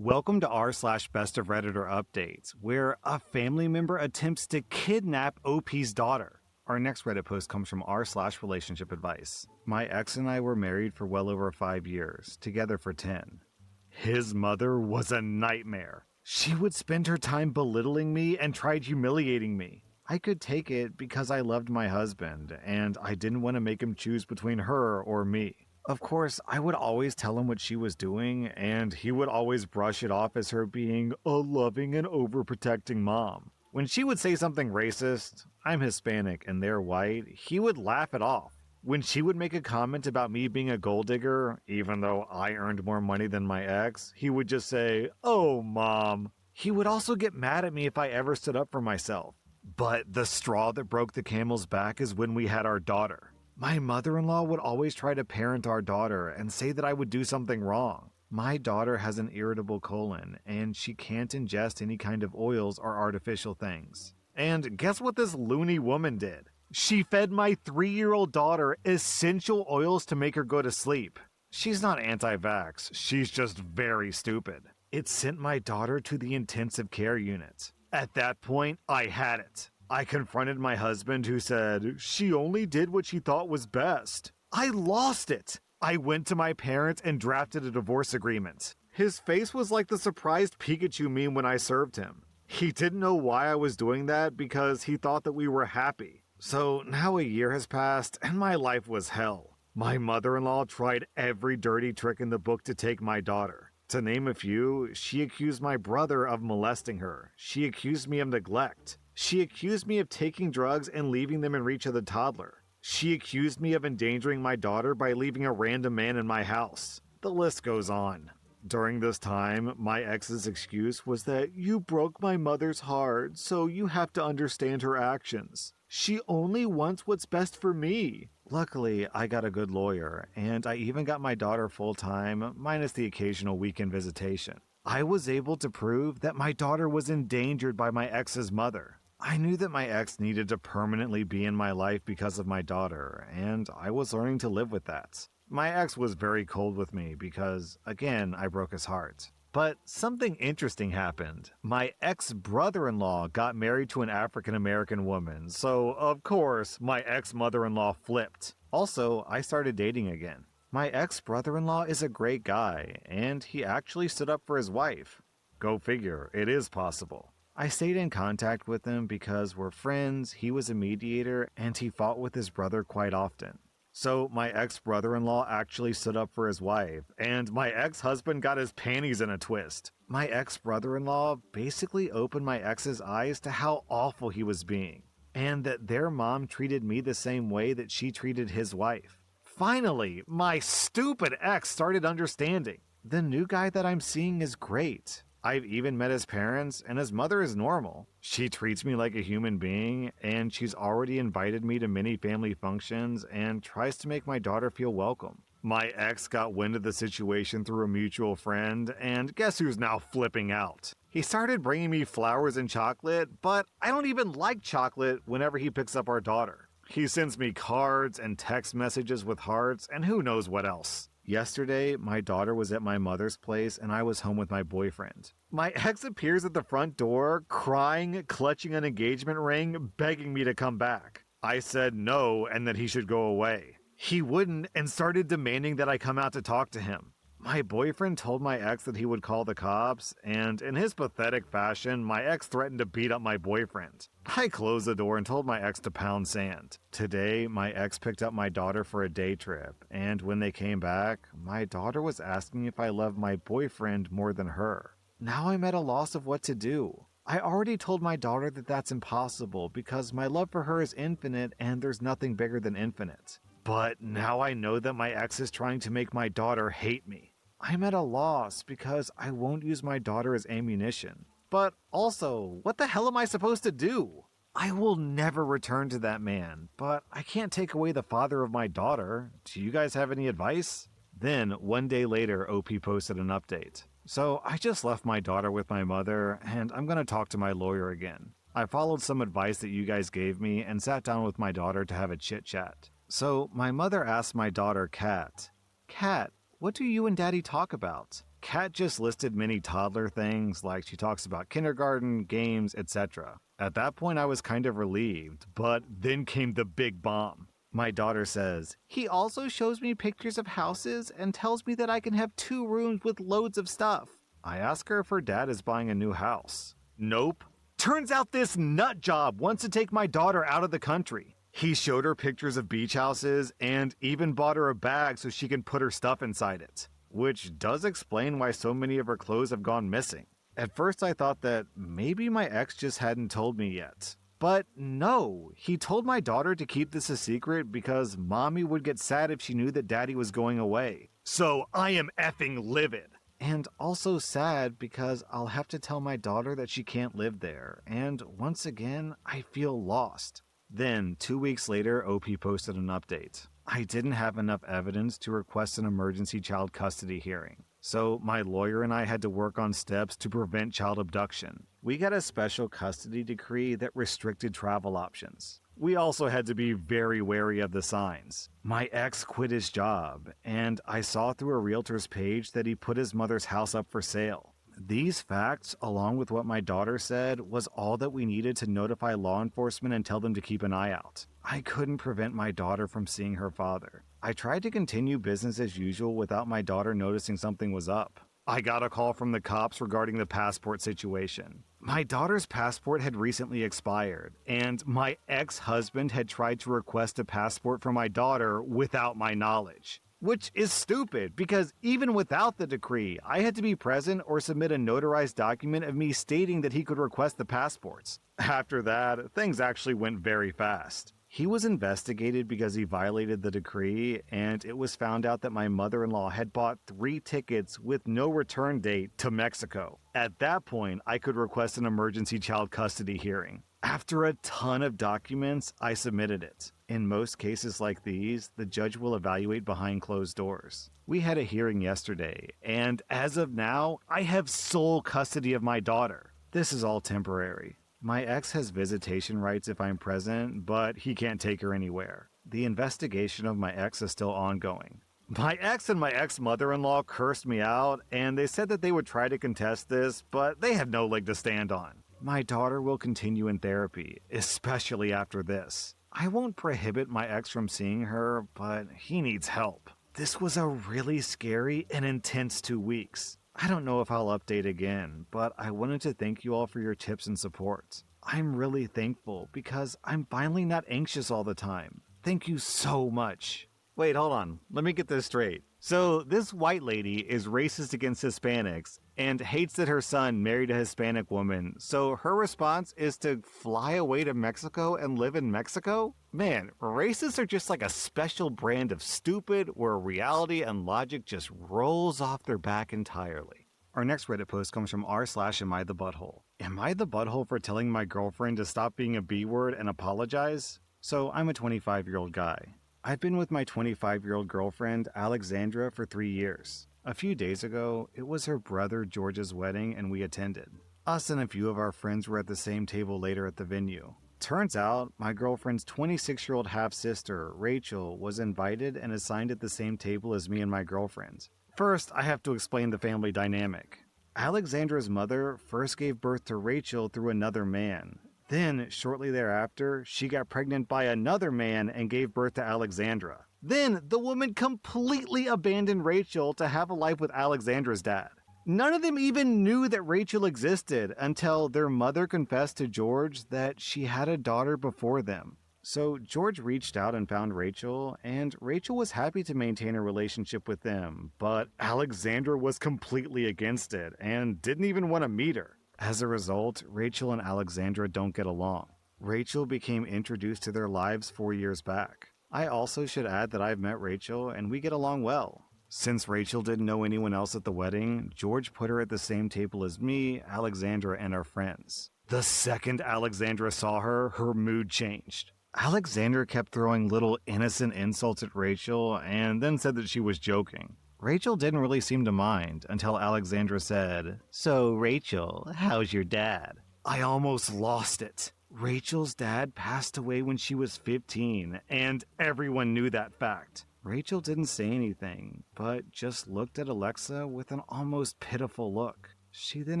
Welcome to r/best of Redditor updates, where a family member attempts to kidnap OP's daughter. Our next Reddit post comes from r/relationship advice. My ex and I were married for well over 5 years, together for 10. His mother was a nightmare. She would spend her time belittling me and tried humiliating me. I could take it because I loved my husband, and I didn't want to make him choose between her or me. Of course, I would always tell him what she was doing, and he would always brush it off as her being a loving and overprotecting mom. When she would say something racist, I'm Hispanic and they're white, he would laugh it off. When she would make a comment about me being a gold digger, even though I earned more money than my ex, he would just say, "Oh, mom." He would also get mad at me if I ever stood up for myself. But the straw that broke the camel's back is when we had our daughter. My mother-in-law would always try to parent our daughter and say that I would do something wrong. My daughter has an irritable colon, and she can't ingest any kind of oils or artificial things. And guess what this loony woman did? She fed my 3-year-old daughter essential oils to make her go to sleep. She's not anti-vax, she's just very stupid. It sent my daughter to the intensive care unit. At that point, I had it. I confronted my husband, who said, she only did what she thought was best. I lost it. I went to my parents and drafted a divorce agreement. His face was like the surprised Pikachu meme when I served him. He didn't know why I was doing that because he thought that we were happy. So now a year has passed and my life was hell. My mother-in-law tried every dirty trick in the book to take my daughter. To name a few, she accused my brother of molesting her. She accused me of neglect. She accused me of taking drugs and leaving them in reach of the toddler. She accused me of endangering my daughter by leaving a random man in my house. The list goes on. During this time, my ex's excuse was that you broke my mother's heart, so you have to understand her actions. She only wants what's best for me. Luckily, I got a good lawyer, and I even got my daughter full-time, minus the occasional weekend visitation. I was able to prove that my daughter was endangered by my ex's mother. I knew that my ex needed to permanently be in my life because of my daughter, and I was learning to live with that. My ex was very cold with me because, again, I broke his heart. But something interesting happened. My ex-brother-in-law got married to an African-American woman, so of course, my ex-mother-in-law flipped. Also, I started dating again. My ex-brother-in-law is a great guy, and he actually stood up for his wife. Go figure, it is possible. I stayed in contact with him because we're friends, he was a mediator, and he fought with his brother quite often. So my ex-brother-in-law actually stood up for his wife, and my ex-husband got his panties in a twist. My ex-brother-in-law basically opened my ex's eyes to how awful he was being, and that their mom treated me the same way that she treated his wife. Finally, my stupid ex started understanding. The new guy that I'm seeing is great. I've even met his parents, and his mother is normal. She treats me like a human being, and she's already invited me to many family functions and tries to make my daughter feel welcome. My ex got wind of the situation through a mutual friend, and guess who's now flipping out? He started bringing me flowers and chocolate, but I don't even like chocolate whenever he picks up our daughter. He sends me cards and text messages with hearts, and who knows what else. Yesterday, my daughter was at my mother's place and I was home with my boyfriend. My ex appears at the front door, crying, clutching an engagement ring, begging me to come back. I said no and that he should go away. He wouldn't and started demanding that I come out to talk to him. My boyfriend told my ex that he would call the cops, and in his pathetic fashion, my ex threatened to beat up my boyfriend. I closed the door and told my ex to pound sand. Today, my ex picked up my daughter for a day trip, and when they came back, my daughter was asking if I loved my boyfriend more than her. Now I'm at a loss of what to do. I already told my daughter that that's impossible because my love for her is infinite and there's nothing bigger than infinite. But now I know that my ex is trying to make my daughter hate me. I'm at a loss because I won't use my daughter as ammunition. But also, what the hell am I supposed to do? I will never return to that man, but I can't take away the father of my daughter. Do you guys have any advice? Then, one day later, OP posted an update. So I just left my daughter with my mother, and I'm gonna talk to my lawyer again. I followed some advice that you guys gave me and sat down with my daughter to have a chit-chat. So my mother asked my daughter, Kat, "Kat, what do you and Daddy talk about?" Kat just listed many toddler things, like she talks about kindergarten, games, etc. At that point, I was kind of relieved, but then came the big bomb. My daughter says, "He also shows me pictures of houses and tells me that I can have 2 rooms with loads of stuff." I ask her if her dad is buying a new house. Nope. Turns out this nut job wants to take my daughter out of the country. He showed her pictures of beach houses and even bought her a bag so she can put her stuff inside it, which does explain why so many of her clothes have gone missing. At first I thought that maybe my ex just hadn't told me yet. But no, he told my daughter to keep this a secret because mommy would get sad if she knew that daddy was going away. So I am effing livid. And also sad because I'll have to tell my daughter that she can't live there, and once again, I feel lost. Then, 2 weeks later, OP posted an update. I didn't have enough evidence to request an emergency child custody hearing, so my lawyer and I had to work on steps to prevent child abduction. We got a special custody decree that restricted travel options. We also had to be very wary of the signs. My ex quit his job, and I saw through a realtor's page that he put his mother's house up for sale. These facts, along with what my daughter said, was all that we needed to notify law enforcement and tell them to keep an eye out. I couldn't prevent my daughter from seeing her father. I tried to continue business as usual without my daughter noticing something was up. I got a call from the cops regarding the passport situation. My daughter's passport had recently expired, and my ex-husband had tried to request a passport for my daughter without my knowledge. Which is stupid, because even without the decree, I had to be present or submit a notarized document of me stating that he could request the passports. After that, things actually went very fast. He was investigated because he violated the decree, and it was found out that my mother-in-law had bought 3 tickets with no return date to Mexico. At that point, I could request an emergency child custody hearing. After a ton of documents, I submitted it. In most cases like these, the judge will evaluate behind closed doors. We had a hearing yesterday, and as of now, I have sole custody of my daughter. This is all temporary. My ex has visitation rights if I'm present, but he can't take her anywhere. The investigation of my ex is still ongoing. My ex and my ex-mother-in-law cursed me out, and they said that they would try to contest this, but they have no leg to stand on. My daughter will continue in therapy, especially after this. I won't prohibit my ex from seeing her, but he needs help. This was a really scary and intense 2 weeks. I don't know if I'll update again, but I wanted to thank you all for your tips and support. I'm really thankful because I'm finally not anxious all the time. Thank you so much. Wait, hold on. Let me get this straight. So this white lady is racist against Hispanics and hates that her son married a Hispanic woman, so her response is to fly away to Mexico and live in Mexico? Man, racists are just like a special brand of stupid where reality and logic just rolls off their back entirely. Our next Reddit post comes from r/amIthebutthole. Am I the butthole for telling my girlfriend to stop being a B-word and apologize? So I'm a 25-year-old guy. I've been with my 25-year-old girlfriend, Alexandra, for 3 years. A few days ago, it was her brother George's wedding and we attended. Us and a few of our friends were at the same table later at the venue. Turns out, my girlfriend's 26-year-old half-sister, Rachel, was invited and assigned at the same table as me and my girlfriend. First, I have to explain the family dynamic. Alexandra's mother first gave birth to Rachel through another man. Then, shortly thereafter, she got pregnant by another man and gave birth to Alexandra. Then, the woman completely abandoned Rachel to have a life with Alexandra's dad. None of them even knew that Rachel existed until their mother confessed to George that she had a daughter before them. So George reached out and found Rachel, and Rachel was happy to maintain a relationship with them, but Alexandra was completely against it and didn't even want to meet her. As a result, Rachel and Alexandra don't get along. Rachel became introduced to their lives 4 years back. I also should add that I've met Rachel and we get along well. Since Rachel didn't know anyone else at the wedding, George put her at the same table as me, Alexandra, and our friends. The second Alexandra saw her, her mood changed. Alexandra kept throwing little innocent insults at Rachel and then said that she was joking. Rachel didn't really seem to mind until Alexandra said, "So Rachel, how's your dad?" I almost lost it. Rachel's dad passed away when she was 15, and everyone knew that fact. Rachel didn't say anything, but just looked at Alexa with an almost pitiful look. She then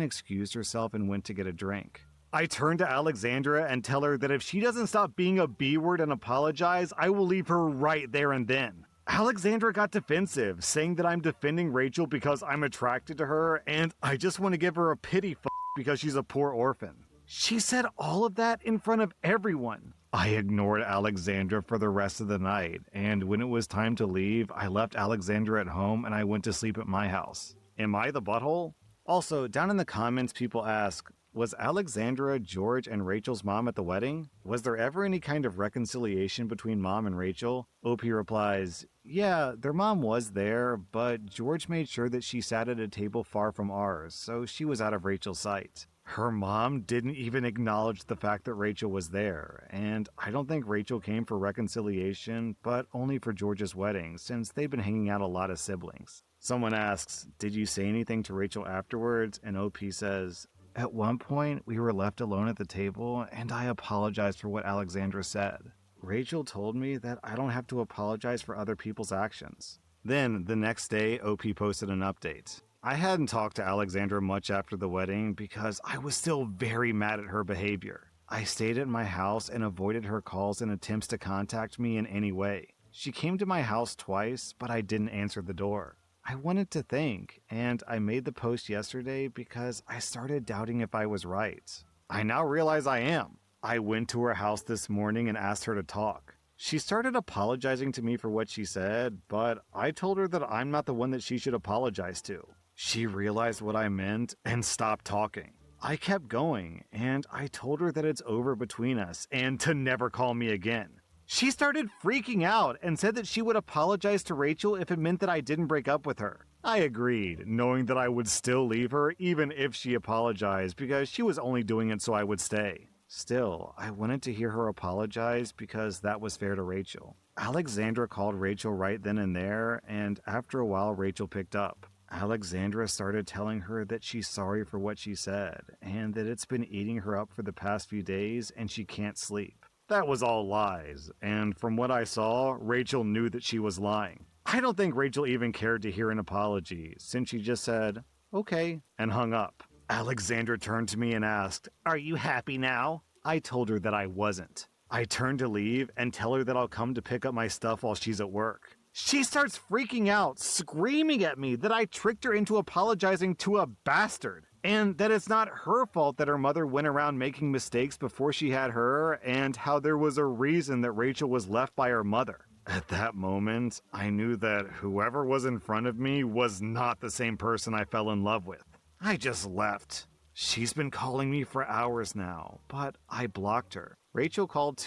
excused herself and went to get a drink. I turned to Alexandra and tell her that if she doesn't stop being a B-word and apologize, I will leave her right there and then. Alexandra got defensive, saying that I'm defending Rachel because I'm attracted to her and I just want to give her a pity because she's a poor orphan. She said all of that in front of everyone. I ignored Alexandra for the rest of the night, and when it was time to leave, I left Alexandra at home and I went to sleep at my house. Am I the butthole? Also, down in the comments, people ask, was Alexandra, George, and Rachel's mom at the wedding? Was there ever any kind of reconciliation between mom and Rachel? OP replies, yeah, their mom was there, but George made sure that she sat at a table far from ours, so she was out of Rachel's sight. Her mom didn't even acknowledge the fact that Rachel was there, and I don't think Rachel came for reconciliation, but only for George's wedding, since they've been hanging out a lot as siblings. Someone asks, did you say anything to Rachel afterwards? And OP says, at one point, we were left alone at the table, and I apologized for what Alexandra said. Rachel told me that I don't have to apologize for other people's actions. Then, the next day, OP posted an update. I hadn't talked to Alexandra much after the wedding because I was still very mad at her behavior. I stayed at my house and avoided her calls and attempts to contact me in any way. She came to my house twice, but I didn't answer the door. I wanted to think, and I made the post yesterday because I started doubting if I was right. I now realize I am. I went to her house this morning and asked her to talk. She started apologizing to me for what she said, but I told her that I'm not the one that she should apologize to. She realized what I meant and stopped talking. I kept going, and I told her that it's over between us and to never call me again. She started freaking out and said that she would apologize to Rachel if it meant that I didn't break up with her. I agreed, knowing that I would still leave her even if she apologized because she was only doing it so I would stay. Still, I wanted to hear her apologize because that was fair to Rachel. Alexandra called Rachel right then and there, and after a while Rachel picked up. Alexandra started telling her that she's sorry for what she said, and that it's been eating her up for the past few days and she can't sleep. That was all lies, and from what I saw, Rachel knew that she was lying. I don't think Rachel even cared to hear an apology, since she just said, okay, and hung up. Alexandra turned to me and asked, are you happy now? I told her that I wasn't. I turned to leave and tell her that I'll come to pick up my stuff while she's at work. She starts freaking out, screaming at me that I tricked her into apologizing to a bastard, and that it's not her fault that her mother went around making mistakes before she had her, and how there was a reason that Rachel was left by her mother. At that moment, I knew that whoever was in front of me was not the same person I fell in love with. I just left. She's been calling me for hours now, but I blocked her. Rachel called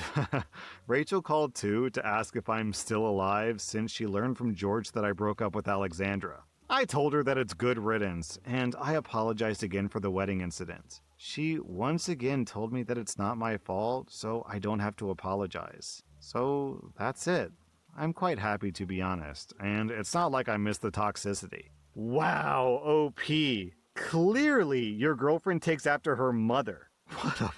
too to ask if I'm still alive since she learned from George that I broke up with Alexandra. I told her that it's good riddance, and I apologized again for the wedding incident. She once again told me that it's not my fault, so I don't have to apologize. So that's it. I'm quite happy, to be honest, and it's not like I missed the toxicity. Wow, OP. Clearly, your girlfriend takes after her mother.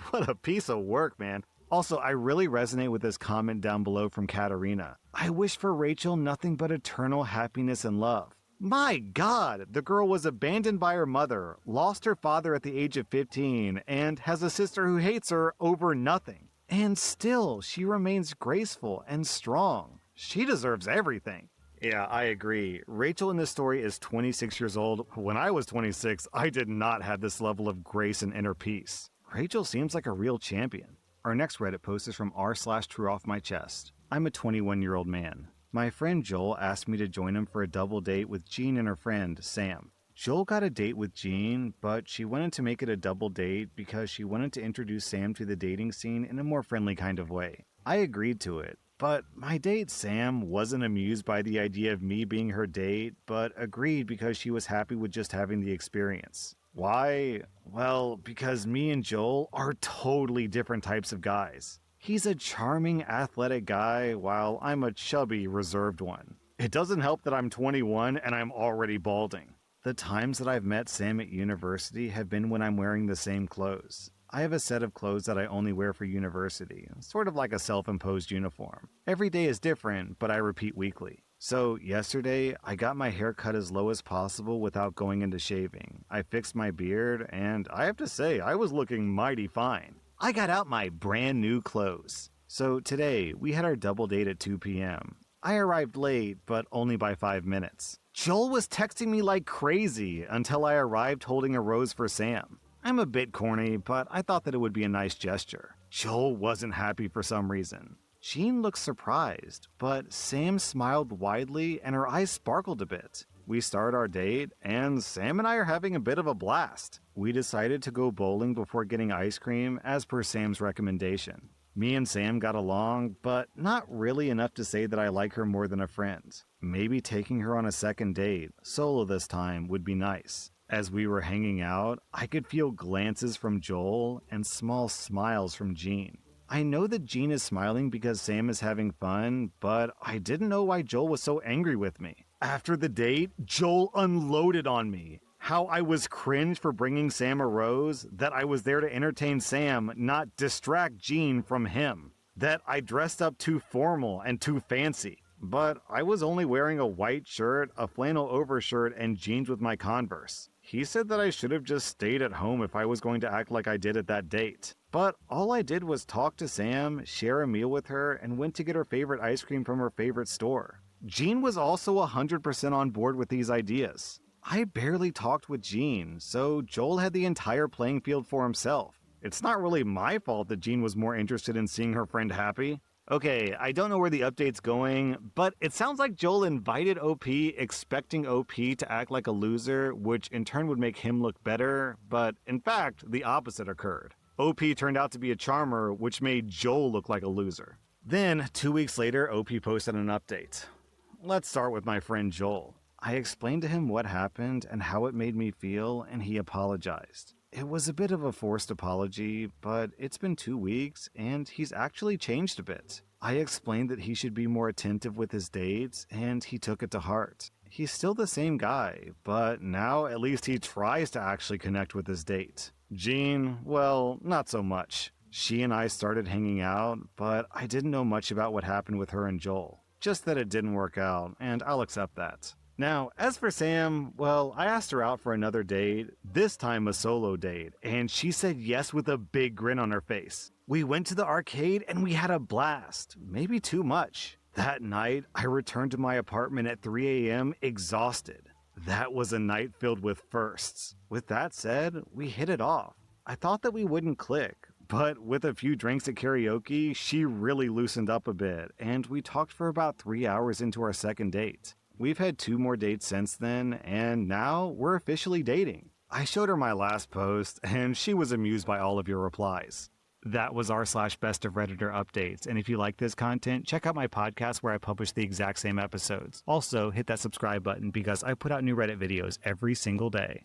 What a piece of work, man. Also, I really resonate with this comment down below from Katarina. I wish for Rachel nothing but eternal happiness and love. My God, the girl was abandoned by her mother, lost her father at the age of 15, and has a sister who hates her over nothing. And still, she remains graceful and strong. She deserves everything. Yeah, I agree. Rachel in this story is 26 years old. When I was 26, I did not have this level of grace and inner peace. Rachel seems like a real champion. Our next Reddit post is from r/TrueOffMyChest. I'm a 21-year-old man. My friend Joel asked me to join him for a double date with Jean and her friend, Sam. Joel got a date with Jean, but she wanted to make it a double date because she wanted to introduce Sam to the dating scene in a more friendly kind of way. I agreed to it, but my date Sam wasn't amused by the idea of me being her date, but agreed because she was happy with just having the experience. Why? Well, because me and Joel are totally different types of guys. He's a charming, athletic guy, while I'm a chubby, reserved one. It doesn't help that I'm 21 and I'm already balding. The times that I've met Sam at university have been when I'm wearing the same clothes. I have a set of clothes that I only wear for university, sort of like a self-imposed uniform. Every day is different, but I repeat weekly. So yesterday, I got my hair cut as low as possible without going into shaving. I fixed my beard, and I have to say, I was looking mighty fine. I got out my brand new clothes. So today, we had our double date at 2 p.m. I arrived late, but only by 5 minutes. Joel was texting me like crazy until I arrived holding a rose for Sam. I'm a bit corny, but I thought that it would be a nice gesture. Joel wasn't happy for some reason. Jean looked surprised, but Sam smiled widely and her eyes sparkled a bit. We start our date, and Sam and I are having a bit of a blast. We decided to go bowling before getting ice cream as per Sam's recommendation. Me and Sam got along, but not really enough to say that I like her more than a friend. Maybe taking her on a second date, solo this time, would be nice. As we were hanging out, I could feel glances from Joel and small smiles from Jean. I know that Jean is smiling because Sam is having fun, but I didn't know why Joel was so angry with me. After the date, Joel unloaded on me. How I was cringe for bringing Sam a rose, that I was there to entertain Sam, not distract Jean from him. That I dressed up too formal and too fancy. But I was only wearing a white shirt, a flannel overshirt, and jeans with my Converse. He said that I should have just stayed at home if I was going to act like I did at that date. But all I did was talk to Sam, share a meal with her, and went to get her favorite ice cream from her favorite store. Jean was also 100% on board with these ideas. I barely talked with Jean, so Joel had the entire playing field for himself. It's not really my fault that Jean was more interested in seeing her friend happy. Okay, I don't know where the update's going, but it sounds like Joel invited OP expecting OP to act like a loser, which in turn would make him look better, but in fact, the opposite occurred. OP turned out to be a charmer, which made Joel look like a loser. Then, 2 weeks later, OP posted an update. Let's start with my friend Joel. I explained to him what happened and how it made me feel, and he apologized. It was a bit of a forced apology, but it's been 2 weeks, and he's actually changed a bit. I explained that he should be more attentive with his dates, and he took it to heart. He's still the same guy, but now at least he tries to actually connect with his date. Jean, well, not so much. She and I started hanging out, but I didn't know much about what happened with her and Joel. Just that it didn't work out, and I'll accept that. Now, as for Sam, well, I asked her out for another date, this time a solo date, and she said yes with a big grin on her face. We went to the arcade and we had a blast, maybe too much. That night, I returned to my apartment at 3 a.m. exhausted. That was a night filled with firsts. With that said, we hit it off. I thought that we wouldn't click, but with a few drinks at karaoke, she really loosened up a bit, and we talked for about 3 hours into our second date. We've had 2 more dates since then, and now we're officially dating. I showed her my last post, and she was amused by all of your replies. That was r/best of Redditor updates, and if you like this content, check out my podcast where I publish the exact same episodes. Also, hit that subscribe button because I put out new Reddit videos every single day.